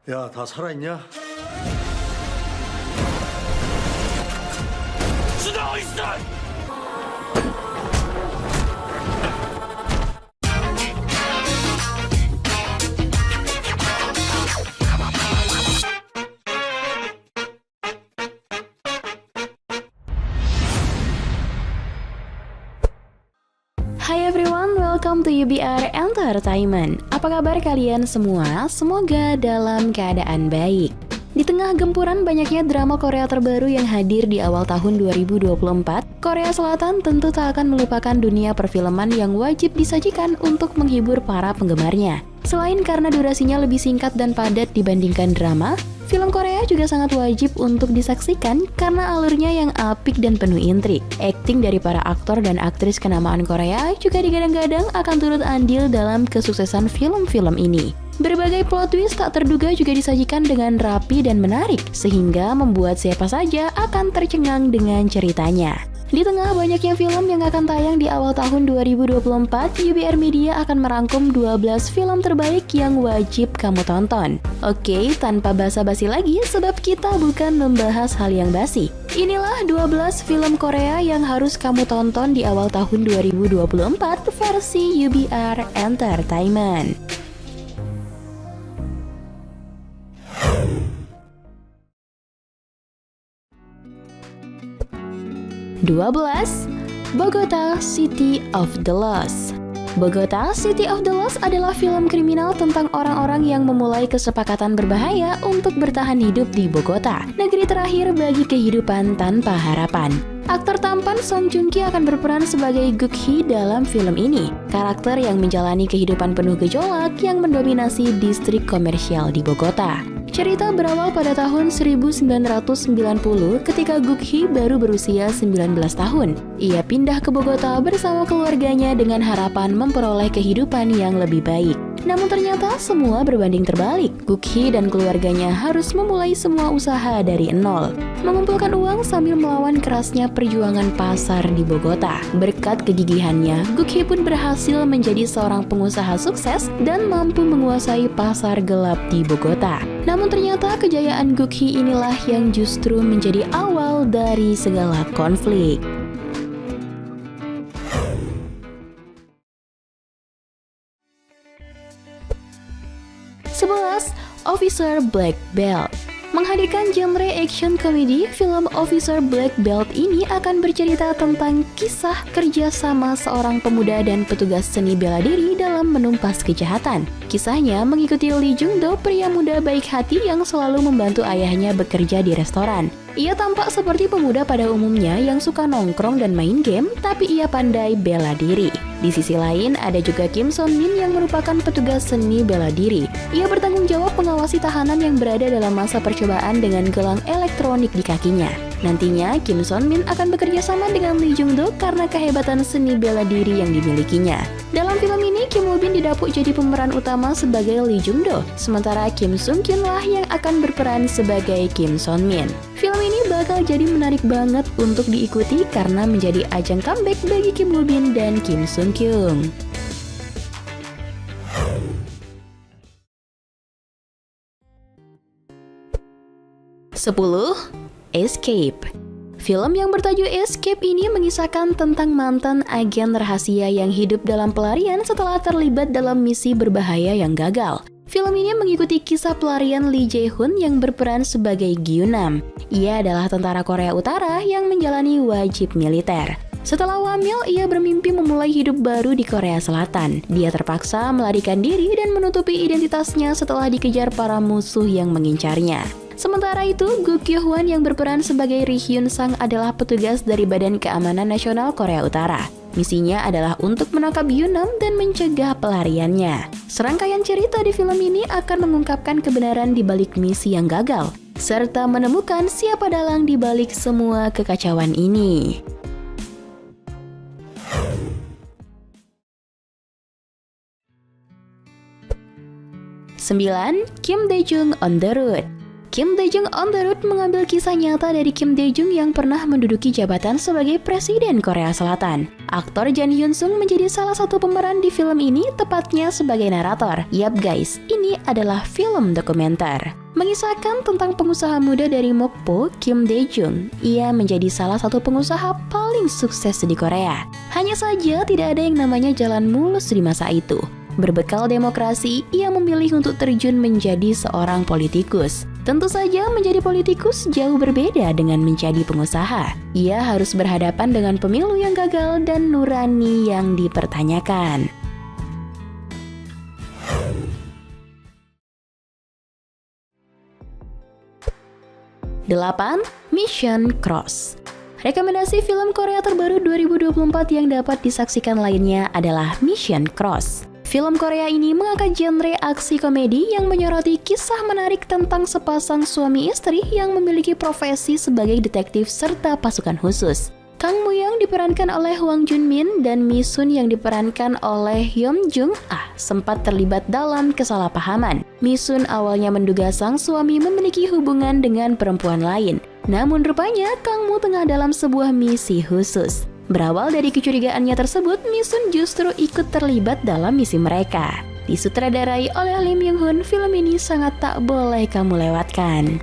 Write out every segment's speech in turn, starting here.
야, 다 살아있냐? 수다 어딨어? Hai everyone, welcome to UBR Entertainment. Apa kabar kalian semua? Semoga dalam keadaan baik. Di tengah gempuran banyaknya drama Korea terbaru yang hadir di awal tahun 2024, Korea Selatan tentu tak akan melupakan dunia perfilman yang wajib disajikan untuk menghibur para penggemarnya. Selain karena durasinya lebih singkat dan padat dibandingkan drama, film Korea juga sangat wajib untuk disaksikan karena alurnya yang apik dan penuh intrik. Akting dari para aktor dan aktris kenamaan Korea juga digadang-gadang akan turut andil dalam kesuksesan film-film ini. Berbagai plot twist tak terduga juga disajikan dengan rapi dan menarik, sehingga membuat siapa saja akan tercengang dengan ceritanya. Di tengah banyaknya film yang akan tayang di awal tahun 2024, UBR Media akan merangkum 12 film terbaik yang wajib kamu tonton. Oke, tanpa basa-basi lagi, sebab kita bukan membahas hal yang basi. Inilah 12 film Korea yang harus kamu tonton di awal tahun 2024 versi UBR Entertainment. Bogota City of the Lost. Bogota City of the Lost adalah film kriminal tentang orang-orang yang memulai kesepakatan berbahaya untuk bertahan hidup di Bogota, negeri terakhir bagi kehidupan tanpa harapan. Aktor tampan Song Joong Ki akan berperan sebagai Guk Hee dalam film ini, karakter yang menjalani kehidupan penuh gejolak yang mendominasi distrik komersial di Bogota. Cerita berawal pada tahun 1990 ketika Guk Hee baru berusia 19 tahun. Ia pindah ke Bogota bersama keluarganya dengan harapan memperoleh kehidupan yang lebih baik. Namun ternyata semua berbanding terbalik. Guk Hee dan keluarganya harus memulai semua usaha dari nol, mengumpulkan uang sambil melawan kerasnya perjuangan pasar di Bogota. Berkat kegigihannya, Guk Hee pun berhasil menjadi seorang pengusaha sukses dan mampu menguasai pasar gelap di Bogota. Namun ternyata kejayaan Guk Hee inilah yang justru menjadi awal dari segala konflik. Officer Black Belt. Menghadirkan genre action komedi, film Officer Black Belt ini akan bercerita tentang kisah kerjasama seorang pemuda dan petugas seni bela diri dalam menumpas kejahatan. Kisahnya mengikuti Lee Jung Do, pria muda baik hati yang selalu membantu ayahnya bekerja di restoran. Ia tampak seperti pemuda pada umumnya yang suka nongkrong dan main game, tapi ia pandai bela diri. Di sisi lain, ada juga Kim Son Min yang merupakan petugas seni bela diri. Ia bertanggung jawab mengawasi tahanan yang berada dalam masa percobaan dengan gelang elektronik di kakinya. Nantinya, Kim Son Min akan bekerja sama dengan Lee Jung Do karena kehebatan seni bela diri yang dimilikinya. Dalam film ini, Kim Woo Bin didapuk jadi pemeran utama sebagai Lee Jung Do, sementara Kim Sung Kyun lah yang akan berperan sebagai Kim Son Min. Film ini bakal jadi menarik banget untuk diikuti karena menjadi ajang comeback bagi Kim Woo Bin dan Kim Sung Kyun. Escape. Film yang bertajuk Escape ini mengisahkan tentang mantan agen rahasia yang hidup dalam pelarian setelah terlibat dalam misi berbahaya yang gagal. Film ini mengikuti kisah pelarian Lee Jae-hoon yang berperan sebagai Gyu-nam. Ia adalah tentara Korea Utara yang menjalani wajib militer. Setelah wamil, ia bermimpi memulai hidup baru di Korea Selatan. Dia terpaksa melarikan diri dan menutupi identitasnya setelah dikejar para musuh yang mengincarnya. Sementara itu, Goo Kyo-hwan yang berperan sebagai Ri Hyun Sang adalah petugas dari Badan Keamanan Nasional Korea Utara. Misinya adalah untuk menangkap Gyu-nam dan mencegah pelariannya. Serangkaian cerita di film ini akan mengungkapkan kebenaran di balik misi yang gagal, serta menemukan siapa dalang di balik semua kekacauan ini. 9. Kim Dae Jung on the Road. Kim Dae-jung on the Road mengambil kisah nyata dari Kim Dae-jung yang pernah menduduki jabatan sebagai Presiden Korea Selatan. Aktor Jang Hyun-sung menjadi salah satu pemeran di film ini, tepatnya sebagai narator. Yap guys, ini adalah film dokumenter. Mengisahkan tentang pengusaha muda dari Mokpo, Kim Dae-jung. Ia menjadi salah satu pengusaha paling sukses di Korea. Hanya saja tidak ada yang namanya jalan mulus di masa itu. Berbekal demokrasi, ia memilih untuk terjun menjadi seorang politikus. Tentu saja menjadi politikus jauh berbeda dengan menjadi pengusaha. Ia harus berhadapan dengan pemilu yang gagal dan nurani yang dipertanyakan. 8. Mission Cross. Rekomendasi film Korea terbaru 2024 yang dapat disaksikan lainnya adalah Mission Cross. Film Korea ini mengangkat genre aksi komedi yang menyoroti kisah menarik tentang sepasang suami istri yang memiliki profesi sebagai detektif serta pasukan khusus. Kang Moo-young diperankan oleh Hwang Jun-min dan Mi Sun yang diperankan oleh Hyun Jung-ah sempat terlibat dalam kesalahpahaman. Mi Sun awalnya menduga sang suami memiliki hubungan dengan perempuan lain. Namun rupanya Kang Moo tengah dalam sebuah misi khusus. Berawal dari kecurigaannya tersebut, Mi Sun justru ikut terlibat dalam misi mereka. Disutradarai oleh Lim Young-hun, film ini sangat tak boleh kamu lewatkan.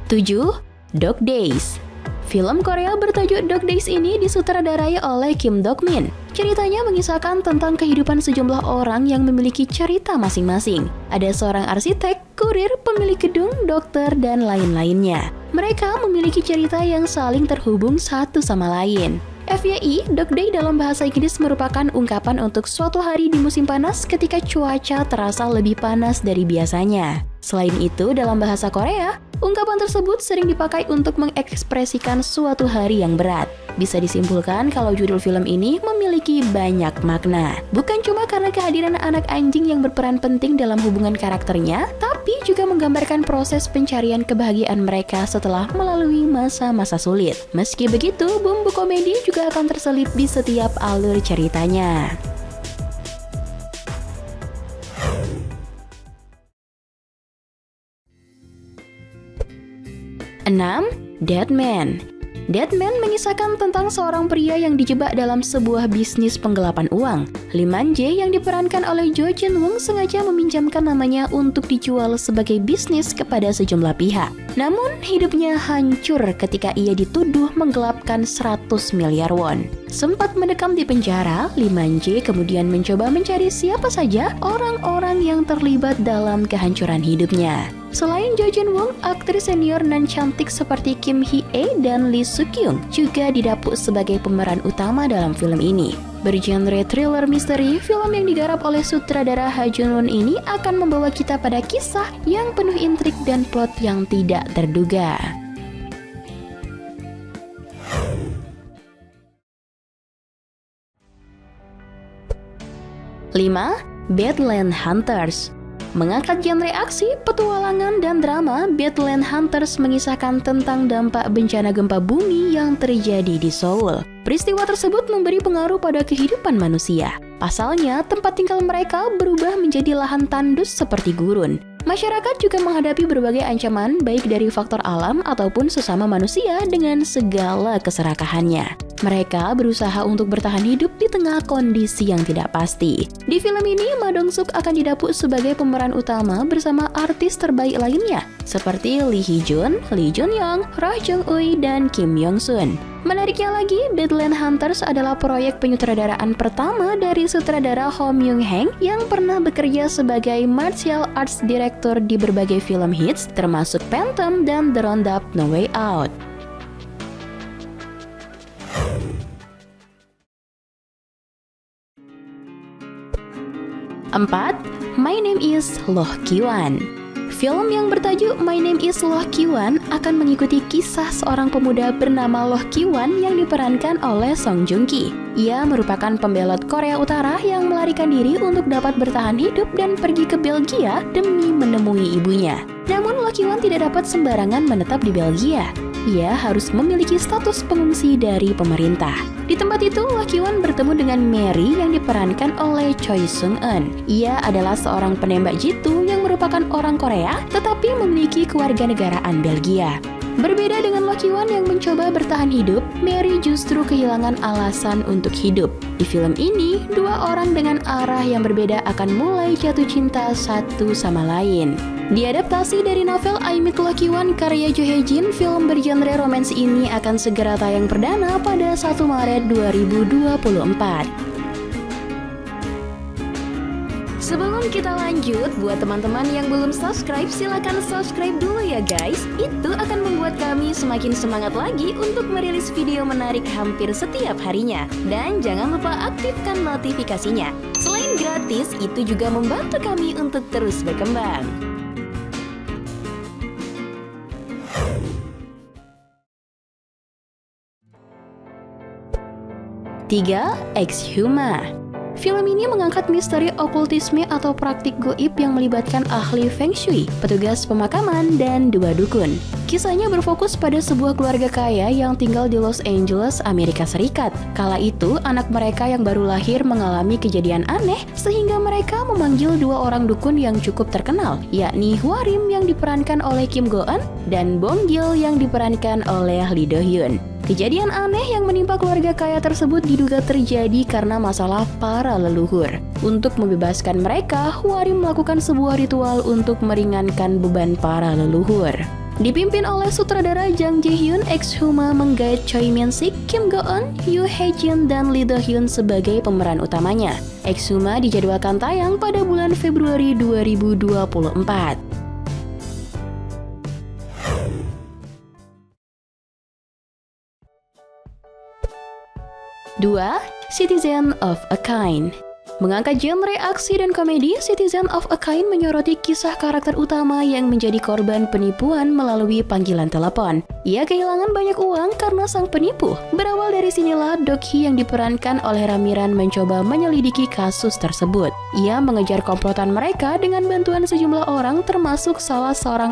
7. Dog Days. Film Korea bertajuk Dog Days ini disutradarai oleh Kim Dok-min. Ceritanya mengisahkan tentang kehidupan sejumlah orang yang memiliki cerita masing-masing. Ada seorang arsitek, kurir, pemilik gedung, dokter, dan lain-lainnya. Mereka memiliki cerita yang saling terhubung satu sama lain. FYI, Dog Day dalam bahasa Inggris merupakan ungkapan untuk suatu hari di musim panas ketika cuaca terasa lebih panas dari biasanya. Selain itu, dalam bahasa Korea, ungkapan tersebut sering dipakai untuk mengekspresikan suatu hari yang berat. Bisa disimpulkan kalau judul film ini memiliki banyak makna. Bukan cuma karena kehadiran anak anjing yang berperan penting dalam hubungan karakternya, tapi juga menggambarkan proses pencarian kebahagiaan mereka setelah melalui masa-masa sulit. Meski begitu, bumbu komedi juga akan terselip di setiap alur ceritanya. 6. Dead Man. Dead Man mengisahkan tentang seorang pria yang dijebak dalam sebuah bisnis penggelapan uang. Lee Man-jae yang diperankan oleh Jo Jin-woong sengaja meminjamkan namanya untuk dijual sebagai bisnis kepada sejumlah pihak. Namun, hidupnya hancur ketika ia dituduh menggelapkan 100 miliar won. Sempat mendekam di penjara, Lee Man-jae kemudian mencoba mencari siapa saja orang-orang yang terlibat dalam kehancuran hidupnya. Selain Jo Jin-woong, aktris senior nan cantik seperti Kim Hee-ae dan Lee Suk-kyung juga didapuk sebagai pemeran utama dalam film ini. Bergenre thriller misteri, film yang digarap oleh sutradara Ha Jun-won ini akan membawa kita pada kisah yang penuh intrik dan plot yang tidak terduga. 5. Badland Hunters. Mengangkat genre aksi, petualangan, dan drama, Badland Hunters mengisahkan tentang dampak bencana gempa bumi yang terjadi di Seoul. Peristiwa tersebut memberi pengaruh pada kehidupan manusia. Pasalnya, tempat tinggal mereka berubah menjadi lahan tandus seperti gurun. Masyarakat juga menghadapi berbagai ancaman baik dari faktor alam ataupun sesama manusia dengan segala keserakahannya. Mereka berusaha untuk bertahan hidup di tengah kondisi yang tidak pasti. Di film ini, Ma Dong-suk akan didapuk sebagai pemeran utama bersama artis terbaik lainnya, seperti Lee Hee-jun, Lee Jun-young, Roh Jung-ui, dan Kim Yong-sun. Menariknya lagi, Badland Hunters adalah proyek penyutradaraan pertama dari sutradara Ho Myung-hae yang pernah bekerja sebagai martial arts director di berbagai film hits, termasuk Phantom dan The Roundup No Way Out. 4. My Name is Loh Ki-wan. Film yang bertajuk My Name is Loh Ki-wan akan mengikuti kisah seorang pemuda bernama Loh Ki-wan yang diperankan oleh Song Joong-ki. Ia merupakan pembelot Korea Utara yang melarikan diri untuk dapat bertahan hidup dan pergi ke Belgia demi menemui ibunya. Namun Loh Ki-wan tidak dapat sembarangan menetap di Belgia. ia harus memiliki status pengungsi dari pemerintah. Di tempat itu, Lokiwan bertemu dengan Mary yang diperankan oleh Choi Sung-eun. Ia adalah seorang penembak jitu yang merupakan orang Korea, tetapi memiliki kewarganegaraan Belgia. Berbeda dengan Lokiwan yang mencoba bertahan hidup, Mary justru kehilangan alasan untuk hidup. Di film ini, dua orang dengan arah yang berbeda akan mulai jatuh cinta satu sama lain. Diadaptasi dari novel I Meet Lokiwan karya Jo Hae-jin, film bergenre romance ini akan segera tayang perdana pada 1 Maret 2024. Sebelum kita lanjut, buat teman-teman yang belum subscribe, silakan subscribe dulu ya guys. Itu akan membuat kami semakin semangat lagi untuk merilis video menarik hampir setiap harinya. Dan jangan lupa aktifkan notifikasinya. Selain gratis, itu juga membantu kami untuk terus berkembang. 3. Exhuma. Film ini mengangkat misteri okultisme atau praktik goib yang melibatkan ahli feng shui, petugas pemakaman, dan dua dukun. Kisahnya berfokus pada sebuah keluarga kaya yang tinggal di Los Angeles, Amerika Serikat. Kala itu, anak mereka yang baru lahir mengalami kejadian aneh sehingga mereka memanggil dua orang dukun yang cukup terkenal, yakni Hwarim yang diperankan oleh Kim Go-eun dan Bong Gil yang diperankan oleh Lee Do Hyun. Kejadian aneh yang menimpa keluarga kaya tersebut diduga terjadi karena masalah para leluhur. Untuk membebaskan mereka, Hwarim melakukan sebuah ritual untuk meringankan beban para leluhur. Dipimpin oleh sutradara Jang Ji-hyun, Exhuma menggait Choi Min-sik, Kim Go-eun, Yoo Hae-jin, dan Lee Do Hyun sebagai pemeran utamanya. Exhuma dijadwalkan tayang pada bulan Februari 2024. 2. Citizen of a Kind. Mengangkat genre aksi dan komedi, Citizen of a Kind menyoroti kisah karakter utama yang menjadi korban penipuan melalui panggilan telepon. Ia kehilangan banyak uang karena sang penipu. Berawal dari sinilah Dok-hee yang diperankan oleh Ramiran mencoba menyelidiki kasus tersebut. Ia mengejar komplotan mereka dengan bantuan sejumlah orang termasuk salah seorang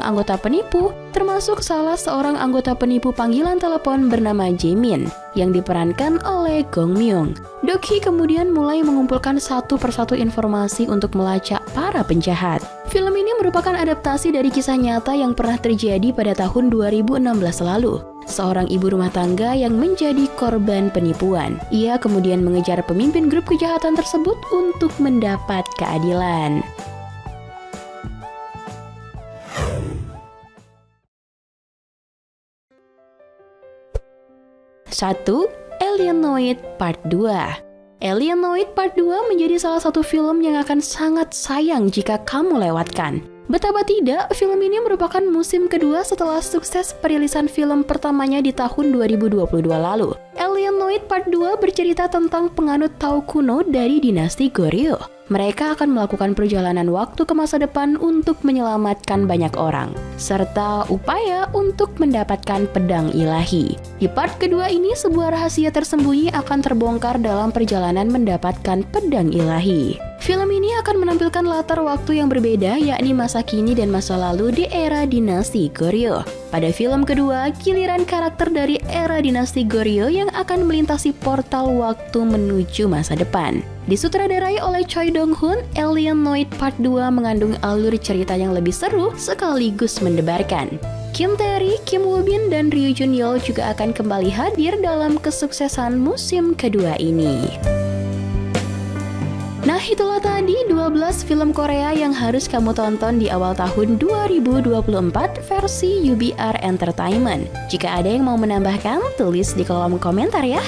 anggota penipu panggilan telepon bernama Jaemin yang diperankan oleh Gong Myung. Dok-hee kemudian mulai mengumpulkan satu persatu informasi untuk melacak para penjahat. Film ini merupakan adaptasi dari kisah nyata yang pernah terjadi pada tahun 2016 lalu. Seorang ibu rumah tangga yang menjadi korban penipuan. Ia kemudian mengejar pemimpin grup kejahatan tersebut untuk mendapat keadilan. 1. Alienoid Part 2. Alienoid Part 2 menjadi salah satu film yang akan sangat sayang jika kamu lewatkan. Betapa tidak, film ini merupakan musim kedua setelah sukses perilisan film pertamanya di tahun 2022 lalu. Alienoid Part 2 bercerita tentang penganut Tao kuno dari dinasti Goryeo. Mereka akan melakukan perjalanan waktu ke masa depan untuk menyelamatkan banyak orang, serta upaya untuk mendapatkan pedang ilahi. Di part kedua ini, sebuah rahasia tersembunyi akan terbongkar dalam perjalanan mendapatkan pedang ilahi. Film ini akan menampilkan latar waktu yang berbeda, yakni masa kini dan masa lalu di era dinasti Goryeo. Pada film kedua, giliran karakter dari era dinasti Goryeo yang akan melintasi portal waktu menuju masa depan. Disutradarai oleh Choi Dong-hoon, Alienoid Part 2 mengandung alur cerita yang lebih seru sekaligus mendebarkan. Kim Tae-ri, Kim Woo-bin, dan Ryu Jun-yeol juga akan kembali hadir dalam kesuksesan musim kedua ini. Nah, itulah tadi 12 film Korea yang harus kamu tonton di awal tahun 2024 versi UBR Entertainment. Jika ada yang mau menambahkan, tulis di kolom komentar ya.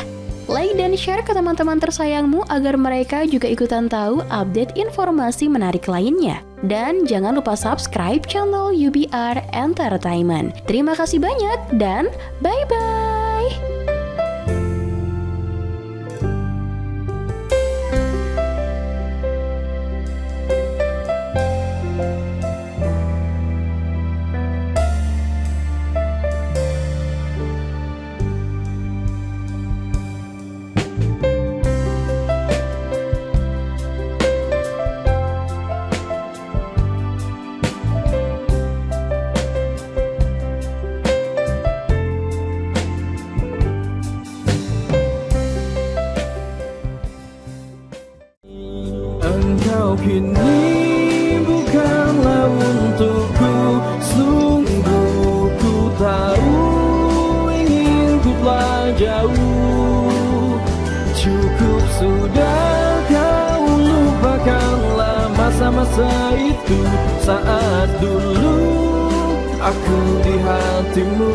Like dan share ke teman-teman tersayangmu agar mereka juga ikutan tahu update informasi menarik lainnya. Dan jangan lupa subscribe channel UBR Entertainment. Terima kasih banyak dan bye-bye! Kau kini bukanlah untukku. Sungguh ku tahu ingin ku telah jauh. Cukup sudah kau lupakanlah masa-masa itu, saat dulu aku di hatimu.